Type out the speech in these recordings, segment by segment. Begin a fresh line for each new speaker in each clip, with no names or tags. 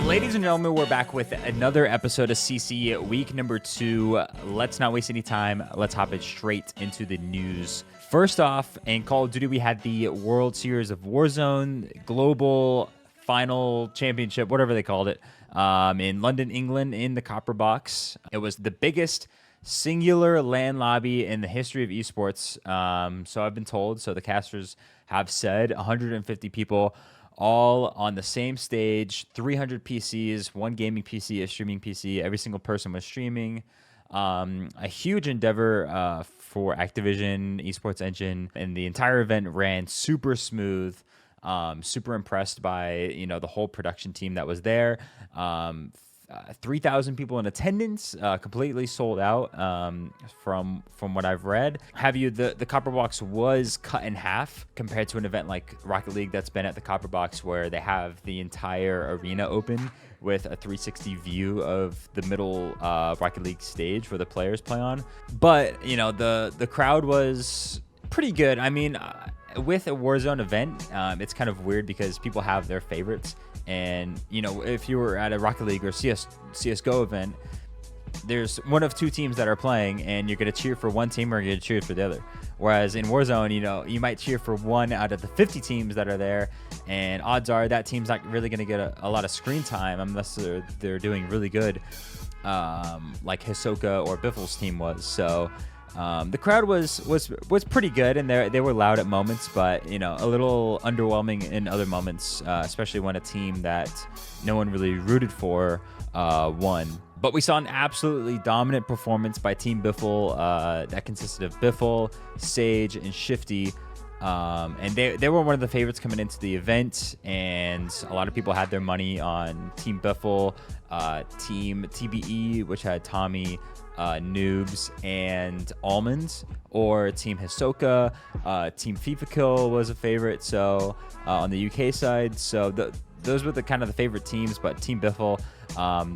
Ladies and gentlemen, we're back with another episode of CC week number 2. Let's not waste any time. Let's hop it straight into the news. First off, in Call of Duty, we had the World Series of Warzone Global Final Championship, whatever they called it, in London, England, in the Copper Box. It was the biggest singular LAN lobby in the history of esports. So I've been told. So the casters have said 150 people all on the same stage, 300 PCs, one gaming PC, a streaming PC. Every single person was streaming. A huge endeavor for Activision Esports Engine, and the entire event ran super smooth. Super impressed by the whole production team that was there. 3,000 people in attendance, completely sold out. From what I've read, the Copper Box was cut in half compared to an event like Rocket League that's been at the Copper Box, where they have the entire arena open with a 360 view of the middle Rocket League stage where the players play on. But the crowd was pretty good. I mean, with a Warzone event, it's kind of weird because people have their favorites. And, if you were at a Rocket League or CSGO event, there's one of two teams that are playing, and you're going to cheer for one team or you're going to cheer for the other. Whereas in Warzone, you might cheer for one out of the 50 teams that are there, and odds are that team's not really going to get a lot of screen time unless they're doing really good, like Hisoka or Biffle's team was. So the crowd was pretty good, and they were loud at moments, but a little underwhelming in other moments, especially when a team that no one really rooted for won. But we saw an absolutely dominant performance by Team Biffle that consisted of Biffle, Sage, and Shifty. And they were one of the favorites coming into the event, and a lot of people had their money on Team Biffle, Team TBE, which had Tommy, Noobs, and Almonds, or Team Hisoka. Team FIFA Kill was a favorite, so on the UK side. So those were the kind of the favorite teams. But Team Biffle,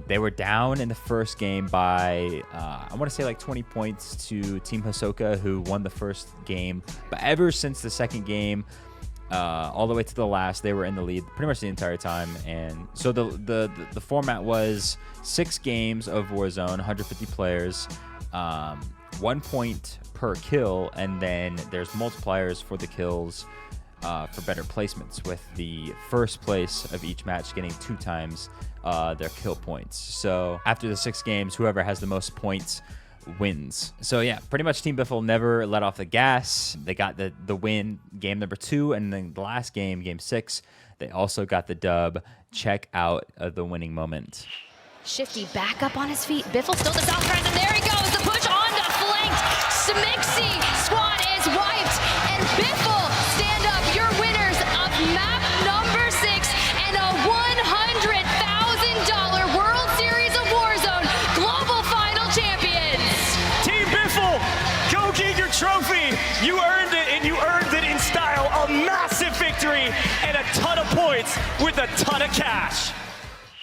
they were down in the first game by I want to say like 20 points to Team Hisoka, who won the first game. But ever since the second game, all the way to the last, they were in the lead pretty much the entire time. And so the format was 6 games of Warzone, 150 players, 1 point per kill, and then there's multipliers for the kills for better placements, with the first place of each match getting 2 times their kill points. So after the 6 games, whoever has the most points wins. So yeah, pretty much Team Biffle never let off the gas. They got the win game number 2, and then the last game, game 6, they also got the dub. Check out the winning moment.
Shifty back up on his feet. Biffle still the south front, and there he goes. The push on to flanked. Smixy squad is wiped, and Biffle stand up, your winners of map number 6 and a $100,000 World Series of Warzone Global Final Champions.
Team Biffle, go get your trophy. You earned it, and you earned it in style. A massive victory and a ton of points with a ton of cash.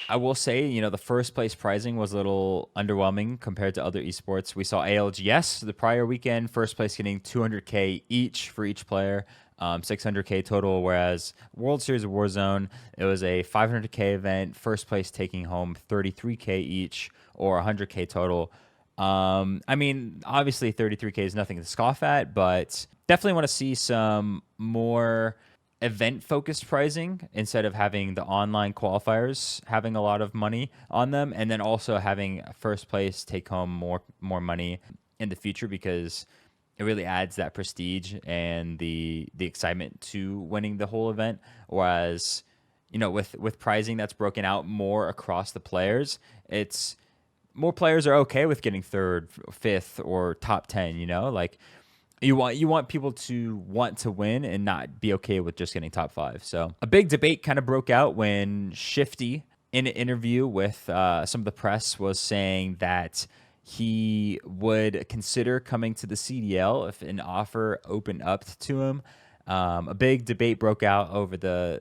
I will say, the first place pricing was a little underwhelming compared to other esports. We saw ALGS the prior weekend, first place getting $200K each for each player, $600K total, whereas World Series of Warzone, it was a $500K event, first place taking home $33K each, or $100K total. I mean, obviously 33K is nothing to scoff at, but definitely want to see some more event-focused pricing instead of having the online qualifiers having a lot of money on them, and then also having first place take home more money in the future, because it really adds that prestige and the excitement to winning the whole event. Whereas with pricing that's broken out more across the players, it's more players are okay with getting 3rd, 5th, or top 10. Like you want people to want to win and not be okay with just getting top 5. So a big debate kind of broke out when Shifty, in an interview with some of the press, was saying that he would consider coming to the CDL if an offer opened up to him. A big debate broke out over the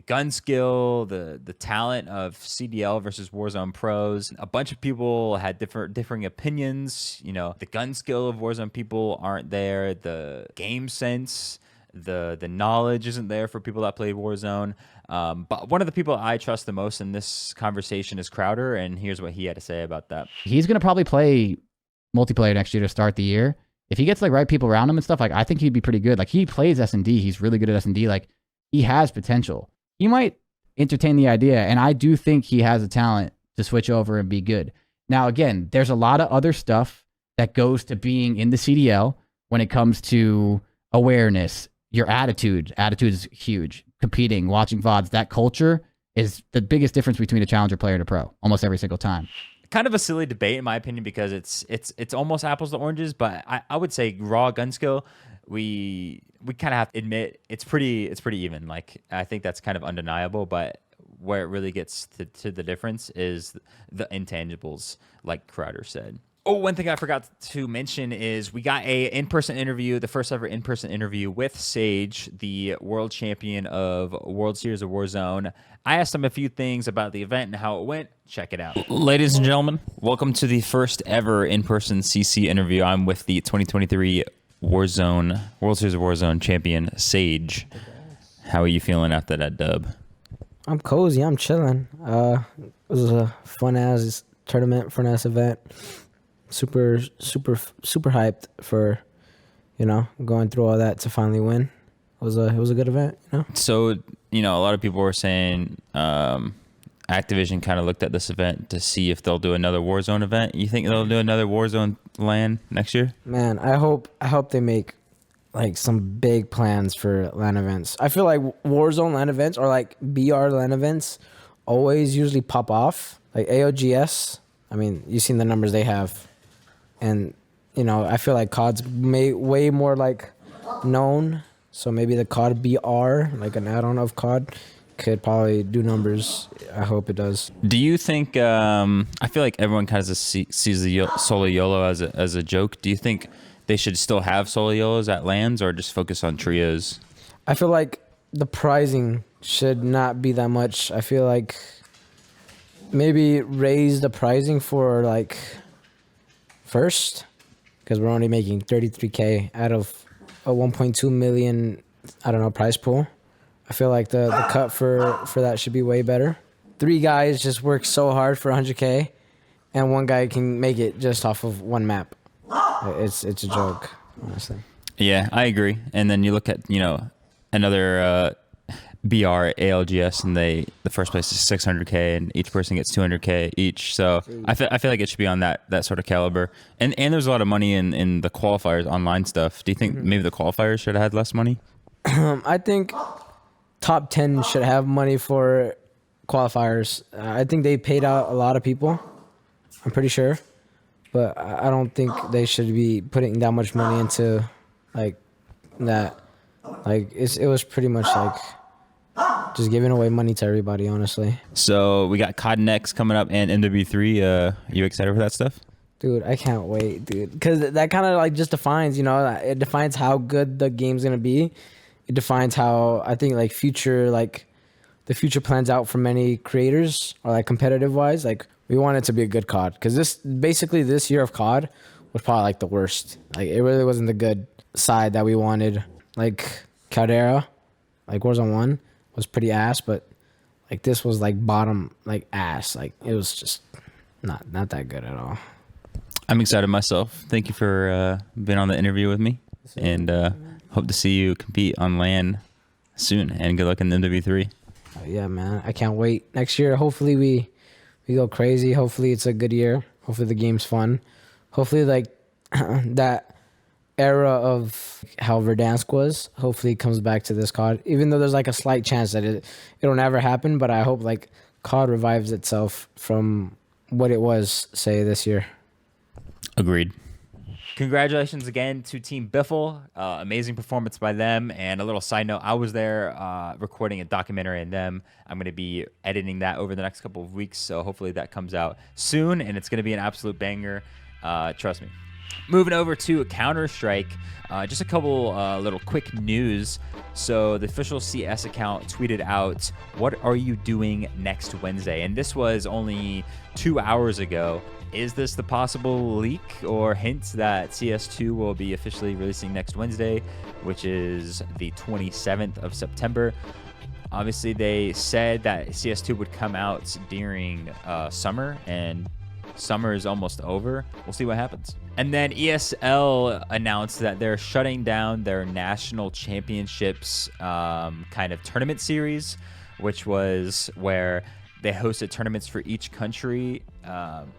gun skill, the talent of CDL versus Warzone pros. A bunch of people had differing opinions. The gun skill of Warzone people aren't there. The game sense the knowledge isn't there for people that play Warzone. But one of the people I trust the most in this conversation is Crowder, and here's what he had to say about that.
He's gonna probably play multiplayer next year to start the year. If he gets like right people around him and stuff, like I think he'd be pretty good. Like he plays S&D, he's really good at S&D. Like he has potential. He might entertain the idea, and I do think he has a talent to switch over and be good. Now again, there's a lot of other stuff that goes to being in the CDL when it comes to awareness, your attitude. Attitude is huge. Competing, watching VODs, that culture is the biggest difference between a challenger player and a pro almost every single time.
Kind of a silly debate in my opinion, because it's almost apples to oranges, but I would say raw gun skill, we kind of have to admit it's pretty even. Like I think that's kind of undeniable, but where it really gets to the difference is the intangibles, like Crowder said. Oh, one thing I forgot to mention is we got a in-person interview, the first ever in-person interview with Sage, the world champion of World Series of Warzone. I asked him a few things about the event and how it went. Check it out. Ladies and gentlemen, welcome to the first ever in-person CC interview. I'm with the 2023 Warzone, World Series of Warzone champion, Sage. How are you feeling after that dub?
I'm cozy. I'm chilling. It was a fun-ass tournament, fun-ass event. Super hyped for, going through all that to finally win. It was a good event,
So, a lot of people were saying Activision kind of looked at this event to see if they'll do another Warzone event. You think they'll do another Warzone LAN next year?
Man, I hope they make like some big plans for LAN events. I feel like Warzone LAN events or like BR LAN events always usually pop off. Like AOGS, I mean, you've seen the numbers they have. And, I feel like COD's way more like known. So maybe the COD BR, like an add-on of COD, could probably do numbers. I hope it does.
Do you think, I feel like everyone kind of sees the solo YOLO as a joke. Do you think they should still have solo YOLOs at LANs or just focus on trios?
I feel like the pricing should not be that much. I feel like maybe raise the pricing for like first, because we're only making 33K out of a 1.2 million, prize pool. I feel like the cut for that should be way better. 3 guys just work so hard for 100K, and 1 guy can make it just off of 1 map. It's a joke, honestly.
Yeah, I agree. And then you look at, another BR ALGS, and the first place is 600K, and each person gets 200K each. So I feel like it should be on that sort of caliber. And there's a lot of money in the qualifiers, online stuff. Do you think maybe the qualifiers should have had less money?
I think top 10 should have money for qualifiers. I think they paid out a lot of people. I'm pretty sure, but I don't think they should be putting that much money into like that. Like it was pretty much like just giving away money to everybody, honestly.
So we got COD Next coming up and MW3. You excited for that stuff?
Dude, I can't wait, dude. Because that kind of like just defines, it defines how good the game's going to be. It defines how, I think, like the future plans out for many creators or like competitive wise. Like we want it to be a good COD. Because this year of COD was probably like the worst. Like it really wasn't the good side that we wanted. Like Caldera, like Warzone 1 was pretty ass, but like this was like bottom, like ass. Like it was just not that good at all.
I'm excited myself. Thank you for being on the interview with me, and hope to see you compete on LAN soon. And good luck in the MW3.
Yeah, man, I can't wait. Next year, hopefully we go crazy. Hopefully it's a good year. Hopefully the game's fun. Hopefully like that era of how Verdansk was, hopefully it comes back to this COD, even though there's like a slight chance that it'll never happen, but I hope like COD revives itself from what it was, say, this year.
Agreed. Congratulations again to Team Biffle. Amazing performance by them. And a little side note, I was there recording a documentary on them. I'm going to be editing that over the next couple of weeks, so hopefully that comes out soon, and it's going to be an absolute banger. Trust me. Moving over to Counter-Strike, just a couple little quick news. So the official CS account tweeted out, "What are you doing next Wednesday?" And this was only 2 hours ago. Is this the possible leak or hint that CS2 will be officially releasing next Wednesday, which is the 27th of September? Obviously, they said that CS2 would come out during summer, and summer is almost over. We'll see what happens. And then ESL announced that they're shutting down their national championships kind of tournament series, which was where they hosted tournaments for each country,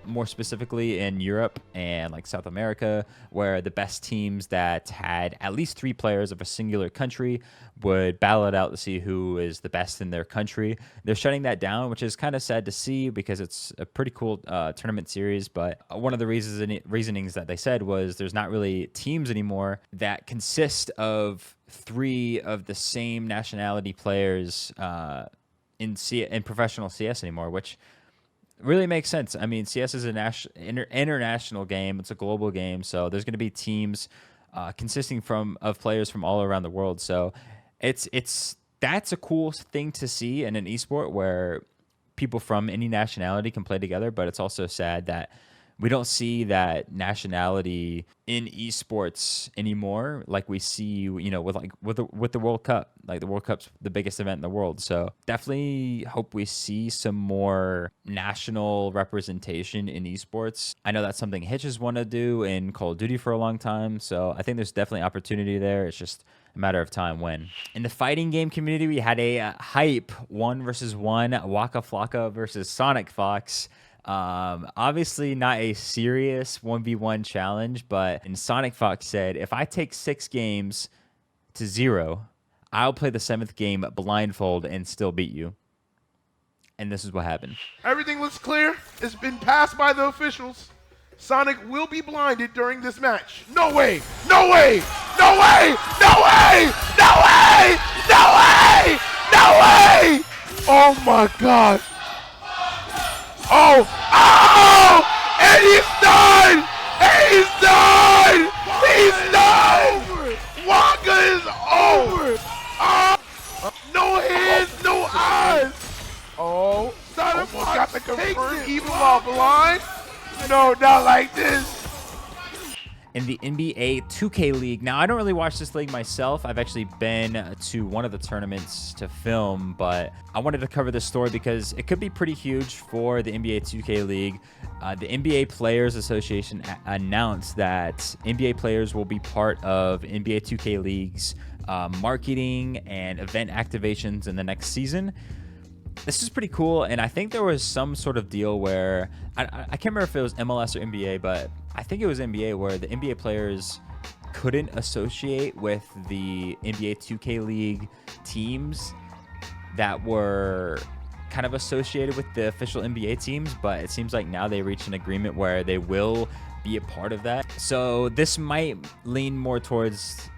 more specifically in Europe and like South America, where the best teams that had at least 3 players of a singular country would battle it out to see who is the best in their country. They're shutting that down, which is kind of sad to see because it's a pretty cool tournament series. But one of the reasonings that they said was there's not really teams anymore that consist of 3 of the same nationality players in professional CS anymore, which really makes sense. I mean, CS is an international game. It's a global game, so there's going to be teams consisting of players from all around the world. So that's a cool thing to see in an esport where people from any nationality can play together. But it's also sad that we don't see that nationality in esports anymore, like we see, with the World Cup. Like the World Cup's the biggest event in the world, so definitely hope we see some more national representation in esports. I know that's something Hitch has wanted to do in Call of Duty for a long time, so I think there's definitely opportunity there. It's just a matter of time when. In the fighting game community, we had a hype 1v1 Waka Flocka versus Sonic Fox. Obviously not a serious 1v1 challenge, but Sonic Fox said, "If I take 6 games to 0, I'll play the 7th game blindfold and still beat you." And this is what happened.
Everything looks clear. It's been passed by the officials. Sonic will be blinded during this match. No way! No way! No way! No way! No way! No way! No way! Oh my God! Oh! Oh! And he's done! He's done! He's done! Waka is over! Oh! No hands, no eyes! Oh! Sonic almost got the confirmed even while blind? No, not like this!
In the NBA 2K League. Now, I don't really watch this league myself. I've actually been to one of the tournaments to film, but I wanted to cover this story because it could be pretty huge for the NBA 2K League. The NBA Players Association announced that NBA players will be part of NBA 2K League's marketing and event activations in the next season. This is pretty cool, and I think there was some sort of deal where I can't remember if it was MLS or NBA, but I think it was NBA, where the NBA players couldn't associate with the NBA 2K League teams that were kind of associated with the official NBA teams, but it seems like now they reached an agreement where they will be a part of that. So this might lean more towards,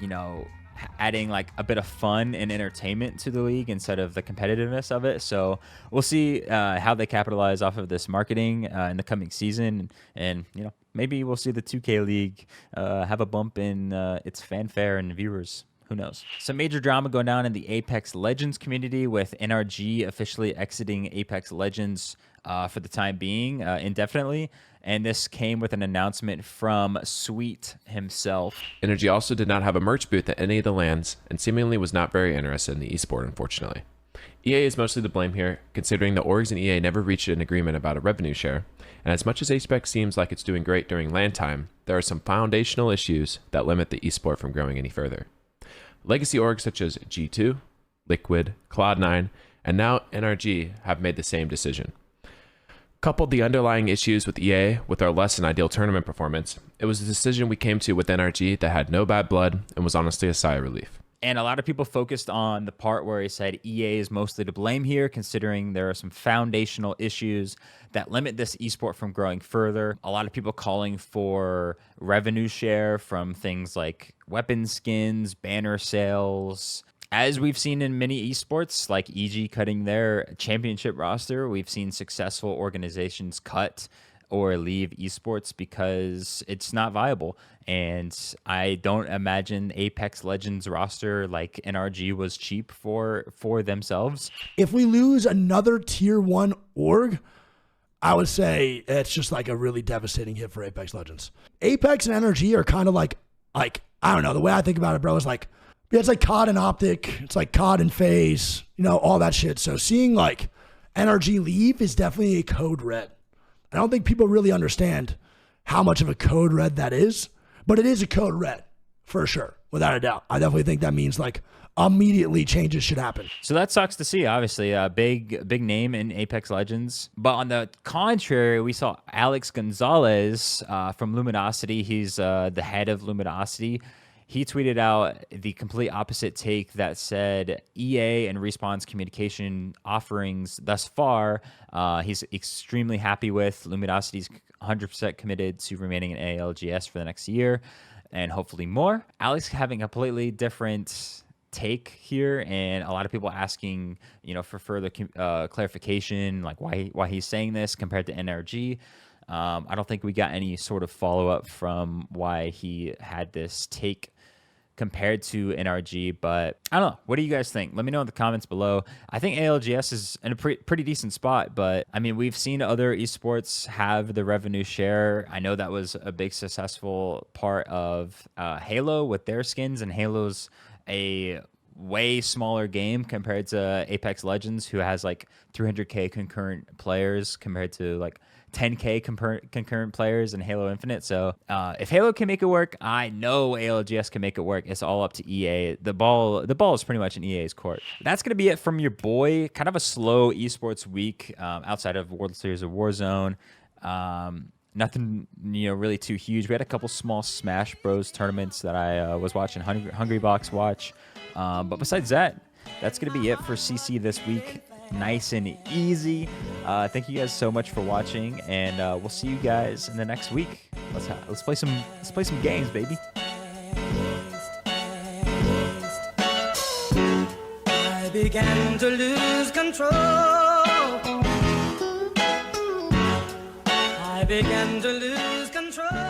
adding like a bit of fun and entertainment to the league instead of the competitiveness of it. So we'll see how they capitalize off of this marketing in the coming season, and maybe we'll see the 2K League have a bump in its fanfare and viewers. Who knows? Some major drama going down in the Apex Legends community, with NRG officially exiting Apex Legends for the time being indefinitely. And this came with an announcement from Sweet himself.
NRG also did not have a merch booth at any of the LANs and seemingly was not very interested in the esport, unfortunately. EA is mostly to blame here, considering the orgs and EA never reached an agreement about a revenue share. And as much as Apex seems like it's doing great during LAN time, there are some foundational issues that limit the esport from growing any further. Legacy orgs such as G2, Liquid, Cloud9, and now NRG have made the same decision. Coupled the underlying issues with EA with our less than ideal tournament performance, it was a decision we came to with NRG that had no bad blood and was honestly a sigh of relief.
And a lot of people focused on the part where he said EA is mostly to blame here, considering there are some foundational issues that limit this esport from growing further. A lot of people calling for revenue share from things like weapon skins, banner sales. As we've seen in many esports, like EG cutting their championship roster, we've seen successful organizations cut or leave esports because it's not viable. And I don't imagine Apex Legends roster like NRG was cheap for themselves.
If we lose another tier 1 org, I would say it's just like a really devastating hit for Apex Legends. Apex and NRG are kind of like, I don't know, the way I think about it, bro, is like, it's like COD and Optic, it's like COD and FaZe, you know, all that shit. So seeing like NRG leave is definitely a code red. I don't think people really understand how much of a code red that is, but it is a code red for sure, without a doubt. I definitely think that means like immediately changes should happen.
So that sucks to see, obviously. A big name in Apex Legends. But on the contrary, we saw Alex Gonzalez from Luminosity. He's the head of Luminosity. He tweeted out the complete opposite take that said EA and Respawn's communication offerings thus far, he's extremely happy with. Luminosity's 100% committed to remaining in ALGS for the next year and hopefully more. Alex having a completely different take here, and a lot of people asking, you know, for further clarification, like why he's saying this compared to NRG. I don't think we got any sort of follow-up from why he had this take compared to NRG, but I don't know. What do you guys think? Let me know in the comments below. I think ALGS is in a pretty decent spot, but I mean, we've seen other esports have the revenue share. I know that was a big successful part of Halo with their skins, and Halo's a way smaller game compared to Apex Legends, who has like 300k concurrent players compared to like 10k concurrent players in Halo Infinite. So if Halo can make it work, I know ALGS can make it work. It's all up to EA. The ball is pretty much in EA's court. That's gonna be it from your boy. Kind of a slow esports week outside of World Series of Warzone. Nothing, you know, really too huge. We had a couple small Smash Bros tournaments that I was watching Hungry Box watch. But besides that, that's gonna be it for CC this week. Nice and easy. Thank you guys so much for watching, and we'll see you guys in the next week. Let's play some games, baby.
I began to lose control. I began to lose control.